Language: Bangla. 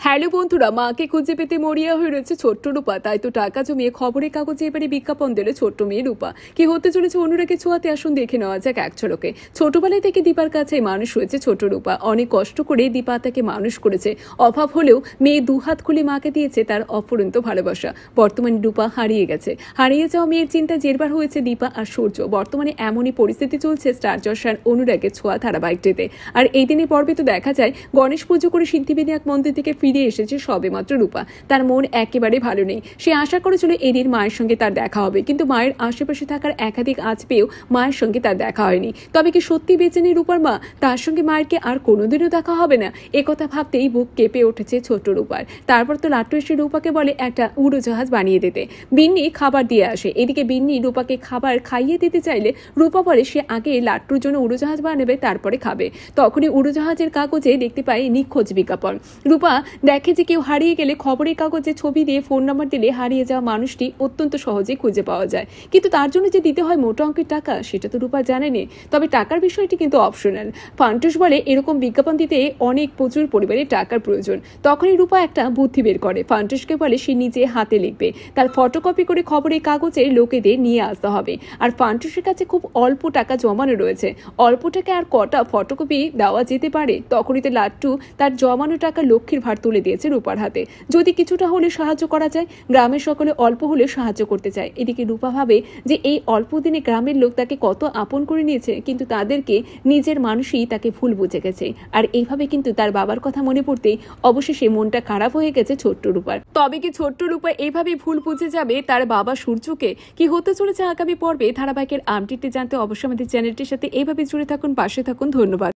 হ্যালো বন্ধুরা, মাকে খুঁজে পেতে মরিয়া হয়ে রয়েছে ছোট্ট রূপা। তাই তো টাকা জমিয়ে খবরের কাগজে এবারে বিজ্ঞাপন দিল ছোট্ট মেয়ে রূপা। কি হতে চলেছে অনুরাগের ছোঁয়াতে আসুন দেখে নেওয়া যাক এক ঝলকে। ছোটবেলায় থেকে দীপার কাছে মানুষ হয়েছে ছোট্ট রূপা। অনেক কষ্ট করে দীপা তাকে মানুষ করেছে। অভাব হলেও মেয়ে দুহাত খুলে মাকে দিয়েছে তার অফুরন্ত ভালোবাসা। বর্তমানে রূপা হারিয়ে গেছে। হারিয়ে যাওয়া মেয়ের চিন্তা জেরবার হয়েছে দীপা আর সূর্য। বর্তমানে এমনই পরিস্থিতি চলছে স্টার জলসার অনুরাগের ছোঁয়া ধারাবাহিকটিতে। আর এই দিনের পর্বে তো দেখা যায় গণেশ পুজো করে সিদ্ধিবিনায়ক মন্দির থেকে ফিরে এসেছে সবেমাত্র রূপা। তার মন একেবারে ভালো নেই। সে আশা করেছিল এদিন মায়ের সঙ্গে তার দেখা হবে, কিন্তু মায়ের আশেপাশে থাকার একাধিক আঁচ পেয়েও মায়ের সঙ্গে তার দেখা হয়নি। তবে কি সত্যি বেঁচে নেই রূপার মা? তার সঙ্গে মায়ের কি আর কোনোদিনও দেখা হবে না? একথা ভাবতেই বুক কেঁপে উঠেছে ছোট্ট রূপার। তারপর তো লাট্টু এসে রূপাকে বলে একটা উড়োজাহাজ বানিয়ে দিতে। বিন্নি খাবার দিয়ে আসে। এদিকে বিন্নি রূপাকে খাবার খাইয়ে দিতে চাইলে রূপা বলে সে আগে লাট্টুর জন্য উড়োজাহাজ বানাবে, তারপরে খাবে। তখনই উড়োজাহাজের কাগজে দেখতে পায় নিখোঁজ বিজ্ঞাপন। রূপা দেখে যে কেউ হারিয়ে গেলে খবরের কাগজে ছবি দিয়ে ফোন নাম্বার দিলে হারিয়ে যাওয়া মানুষটি অত্যন্ত সহজে খুঁজে পাওয়া যায়। কিন্তু তার জন্য যে দিতে হয় মোটা অঙ্কের টাকা, সেটা তো রূপা জানেনি। তবে টাকার বিষয়টি কিন্তু অপশনাল। ফান্টুস বলে এরকম বিজ্ঞাপন দিতে অনেক প্রচুর পরিমাণে টাকার প্রয়োজন। তখনই রূপা একটা বুদ্ধি বের করে। ফান্টুসকে বলে সে নিজে হাতে লিখবে, তার ফটোকপি করে খবরের কাগজে লোকেদের নিয়ে আসতে হবে। আর ফান্টুসের কাছে খুব অল্প টাকা জমানো রয়েছে। অল্প টাকা আর কটা ফটোকপি দেওয়া যেতে পারে। তখনই তো লাট্টু তার জমানো টাকা লক্ষ্মীর ভার তুলে দিয়েছে রূপার হাতে। যদি কিছুটা হলে সাহায্য করা যায়, গ্রামের সকলে অল্প হলে সাহায্য করতে চায়। এদিকে রূপা ভাবে যে এই অল্প দিনে গ্রামের লোক তাকে কত আপন করে নিয়েছে, কিন্তু তাদেরকে নিজের মানুষই তাকে ভুল বুঝে গেছে। আর এইভাবে কিন্তু তার বাবার কথা মনে পড়তেই অবশেষে মনটা খারাপ হয়ে গেছে ছোট্ট রূপার। তবে কি ছোট্ট রূপা এইভাবে ভুল বুঝে যাবে তার বাবা সূর্যকে? কি হতে চলেছে আগামী পর্বে ধারাবাহিকের আপডেটটি জানতে অবশ্যই আমাদের চ্যানেলটির সাথে এইভাবে জুড়ে থাকুন, পাশে থাকুন। ধন্যবাদ।